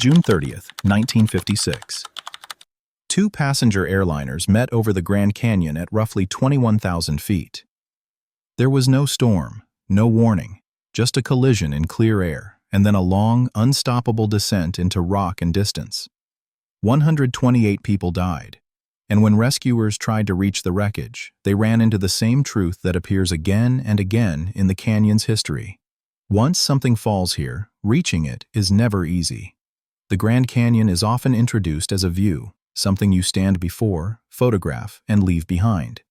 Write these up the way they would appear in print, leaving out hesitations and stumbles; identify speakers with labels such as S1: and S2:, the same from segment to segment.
S1: June 30th, 1956. Two passenger airliners met over the Grand Canyon at roughly 21,000 feet. There was no storm, no warning, just a collision in clear air, and then a long, unstoppable descent into rock and distance. 128 people died, and when rescuers tried to reach the wreckage, they ran into the same truth that appears again and again in the canyon's history. Once something falls here, reaching it is never easy. The Grand Canyon is often introduced as a view, something you stand before, photograph, and leave behind.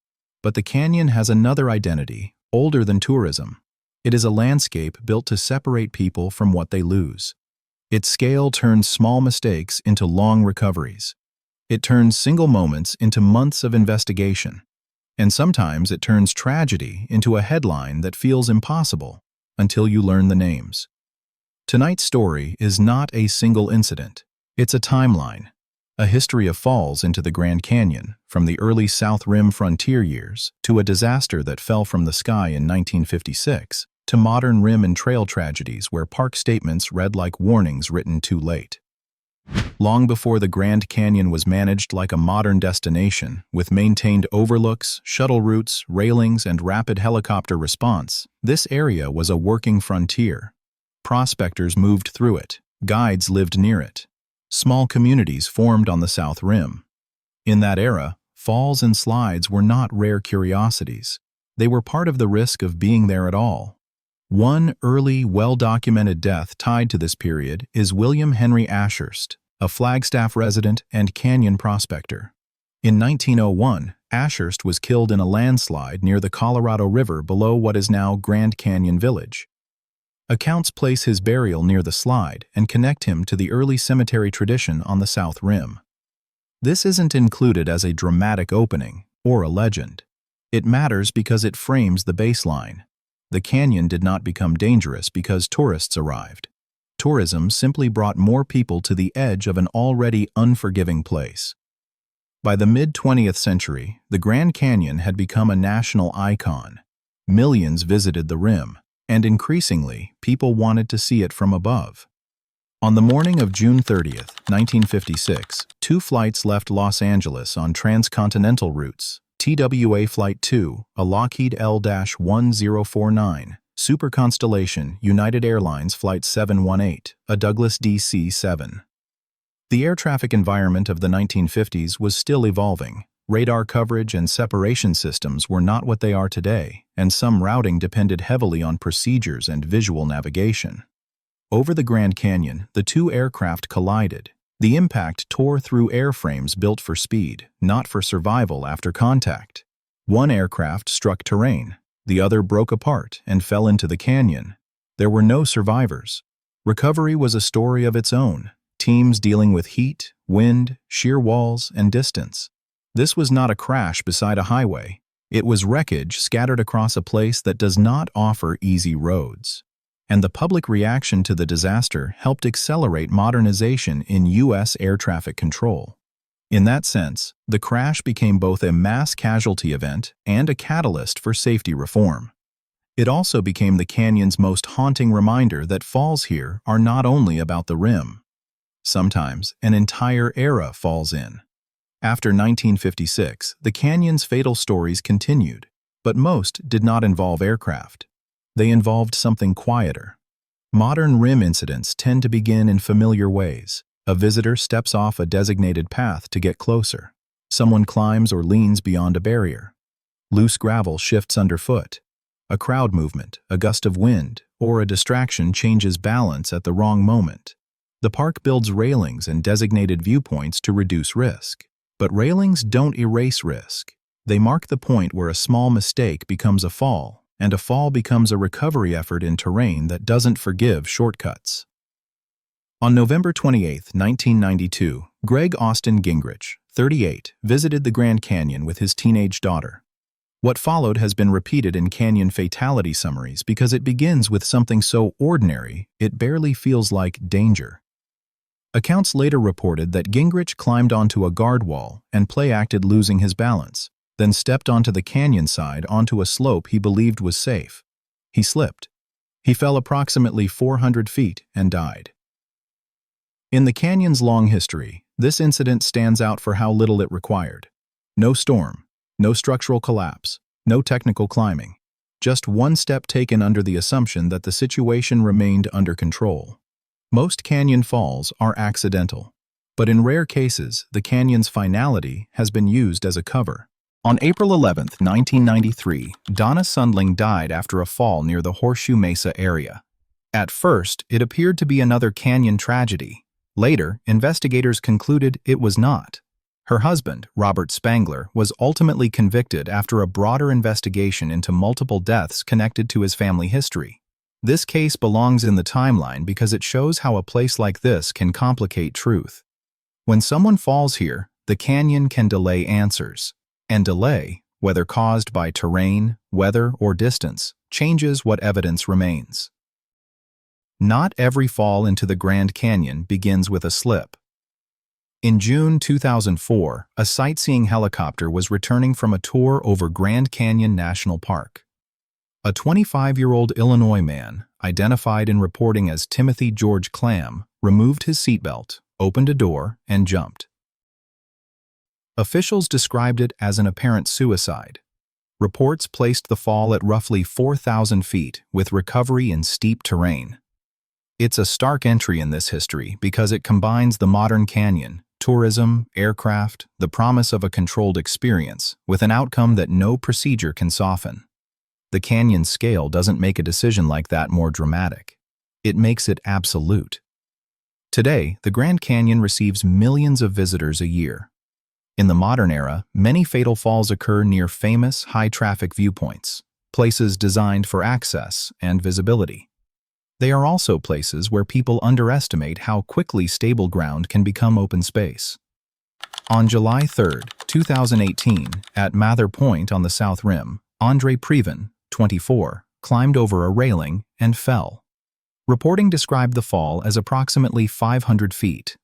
S1: But the canyon has another identity, older than tourism. It is a landscape built to separate people from what they lose. Its scale turns small mistakes into long recoveries. It turns single moments into months of investigation. And sometimes it turns tragedy into a headline that feels impossible until you learn the names. Tonight's story is not a single incident. It's a timeline, a history of falls into the Grand Canyon, from the early South Rim frontier years to a disaster that fell from the sky in 1956, to modern rim and trail tragedies where park statements read like warnings written too late. Long before the Grand Canyon was managed like a modern destination, with maintained overlooks, shuttle routes, railings, and rapid helicopter response, this area was a working frontier. Prospectors moved through it, guides lived near it. Small communities formed on the South Rim. In that era, falls and slides were not rare curiosities. They were part of the risk of being there at all. One early, well-documented death tied to this period is William Henry Ashurst, a Flagstaff resident and canyon prospector. In 1901, Ashurst was killed in a landslide near the Colorado River below what is now Grand Canyon Village. Accounts place his burial near the slide and connect him to the early cemetery tradition on the South Rim. This isn't included as a dramatic opening or a legend. It matters because it frames the baseline. The canyon did not become dangerous because tourists arrived. Tourism simply brought more people to the edge of an already unforgiving place. By the mid-20th century, the Grand Canyon had become a national icon. Millions visited the rim, and increasingly, people wanted to see it from above. On the morning of June 30th, 1956, two flights left Los Angeles on transcontinental routes. TWA Flight 2, a Lockheed L-1049, Super Constellation, United Airlines Flight 718, a Douglas DC-7. The air traffic environment of the 1950s was still evolving. Radar coverage and separation systems were not what they are today, and some routing depended heavily on procedures and visual navigation. Over the Grand Canyon, the two aircraft collided. The impact tore through airframes built for speed, not for survival after contact. One aircraft struck terrain. The other broke apart and fell into the canyon. There were no survivors. Recovery was a story of its own, teams dealing with heat, wind, sheer walls, and distance. This was not a crash beside a highway. It was wreckage scattered across a place that does not offer easy roads. And the public reaction to the disaster helped accelerate modernization in U.S. air traffic control. In that sense, the crash became both a mass casualty event and a catalyst for safety reform. It also became the canyon's most haunting reminder that falls here are not only about the rim. Sometimes, an entire era falls in. After 1956, the canyon's fatal stories continued, but most did not involve aircraft. They involved something quieter. Modern rim incidents tend to begin in familiar ways. A visitor steps off a designated path to get closer. Someone climbs or leans beyond a barrier. Loose gravel shifts underfoot. A crowd movement, a gust of wind, or a distraction changes balance at the wrong moment. The park builds railings and designated viewpoints to reduce risk. But railings don't erase risk. They mark the point where a small mistake becomes a fall, and a fall becomes a recovery effort in terrain that doesn't forgive shortcuts. On November 28, 1992, Greg Austin Gingrich, 38, visited the Grand Canyon with his teenage daughter. What followed has been repeated in canyon fatality summaries because it begins with something so ordinary it barely feels like danger. Accounts later reported that Gingrich climbed onto a guard wall and play-acted losing his balance, then stepped onto the canyon side onto a slope he believed was safe. He slipped. He fell approximately 400 feet and died. In the canyon's long history, this incident stands out for how little it required. No storm, no structural collapse, no technical climbing. Just one step taken under the assumption that the situation remained under control. Most canyon falls are accidental, but in rare cases, the canyon's finality has been used as a cover. On April 11, 1993, Donna Sundling died after a fall near the Horseshoe Mesa area. At first, it appeared to be another canyon tragedy. Later, investigators concluded it was not. Her husband, Robert Spangler, was ultimately convicted after a broader investigation into multiple deaths connected to his family history. This case belongs in the timeline because it shows how a place like this can complicate truth. When someone falls here, the canyon can delay answers. And delay, whether caused by terrain, weather, or distance, changes what evidence remains. Not every fall into the Grand Canyon begins with a slip. In June 2004, a sightseeing helicopter was returning from a tour over Grand Canyon National Park. A 25-year-old Illinois man, identified in reporting as Timothy George Clam, removed his seatbelt, opened a door, and jumped. Officials described it as an apparent suicide. Reports placed the fall at roughly 4,000 feet, with recovery in steep terrain. It's a stark entry in this history because it combines the modern canyon, tourism, aircraft, the promise of a controlled experience, with an outcome that no procedure can soften. The canyon's scale doesn't make a decision like that more dramatic. It makes it absolute. Today, the Grand Canyon receives millions of visitors a year. In the modern era, many fatal falls occur near famous, high-traffic viewpoints, places designed for access and visibility. They are also places where people underestimate how quickly stable ground can become open space. On July 3, 2018, at Mather Point on the South Rim, Andre Previn, 24, climbed over a railing and fell. Reporting described the fall as approximately 500 feet.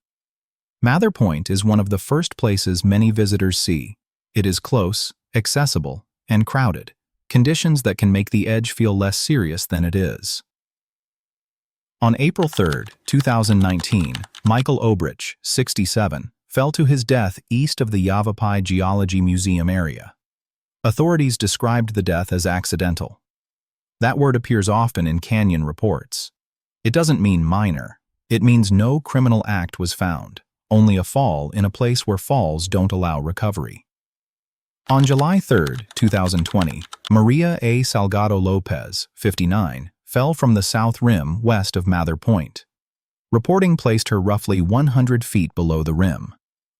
S1: Mather Point is one of the first places many visitors see. It is close, accessible, and crowded, conditions that can make the edge feel less serious than it is. On April 3, 2019, Michael Obrich, 67, fell to his death east of the Yavapai Geology Museum area. Authorities described the death as accidental. That word appears often in canyon reports. It doesn't mean minor. It means no criminal act was found, only a fall in a place where falls don't allow recovery. On July 3, 2020, Maria A. Salgado Lopez, 59, fell from the South Rim west of Mather Point. Reporting placed her roughly 100 feet below the rim.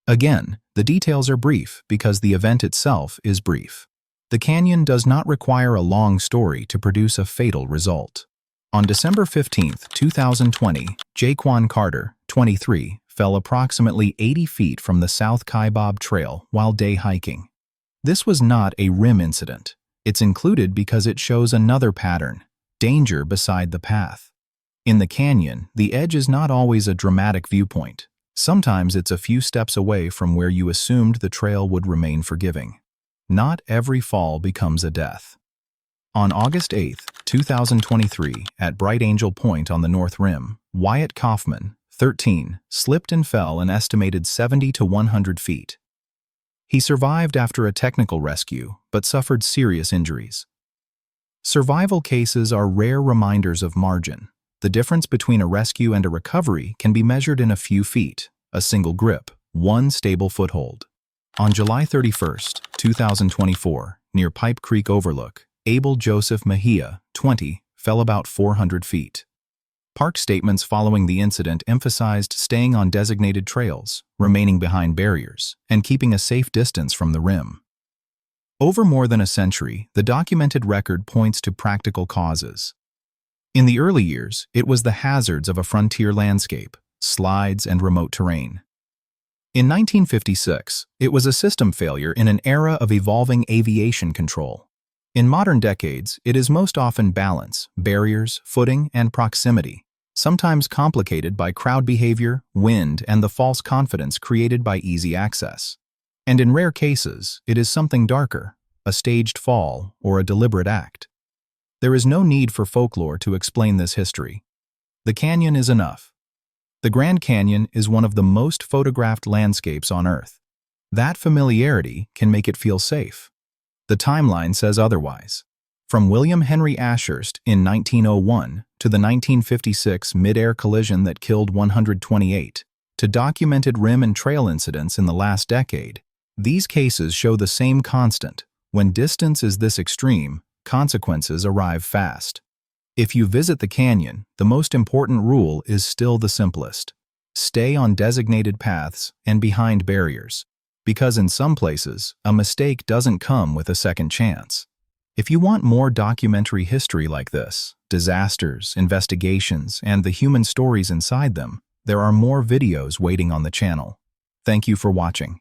S1: Again, the details are brief because the event itself is brief. The canyon does not require a long story to produce a fatal result. On December 15, 2020, Jaquan Carter, 23, fell approximately 80 feet from the South Kaibab Trail while day hiking. This was not a rim incident. It's included because it shows another pattern: danger beside the path. In the canyon, the edge is not always a dramatic viewpoint. Sometimes it's a few steps away from where you assumed the trail would remain forgiving. Not every fall becomes a death. On August 8, 2023, at Bright Angel Point on the North Rim, Wyatt Kaufman, 13, slipped and fell an estimated 70 to 100 feet. He survived after a technical rescue, but suffered serious injuries. Survival cases are rare reminders of margin. The difference between a rescue and a recovery can be measured in a few feet, a single grip, one stable foothold. On July 31, 2024, near Pipe Creek Overlook, Abel Joseph Mejia, 20, fell about 400 feet. Park statements following the incident emphasized staying on designated trails, remaining behind barriers, and keeping a safe distance from the rim. Over more than a century, the documented record points to practical causes. In the early years, it was the hazards of a frontier landscape, slides, and remote terrain. In 1956, it was a system failure in an era of evolving aviation control. In modern decades, it is most often balance, barriers, footing, and proximity, sometimes complicated by crowd behavior, wind, and the false confidence created by easy access. And in rare cases, it is something darker, a staged fall, or a deliberate act. There is no need for folklore to explain this history. The canyon is enough. The Grand Canyon is one of the most photographed landscapes on Earth. That familiarity can make it feel safe. The timeline says otherwise. From William Henry Ashurst in 1901 to the 1956 mid-air collision that killed 128, to documented rim and trail incidents in the last decade, these cases show the same constant. When distance is this extreme, consequences arrive fast. If you visit the canyon, the most important rule is still the simplest. Stay on designated paths and behind barriers, because in some places, a mistake doesn't come with a second chance. If you want more documentary history like this, disasters, investigations, and the human stories inside them, there are more videos waiting on the channel. Thank you for watching.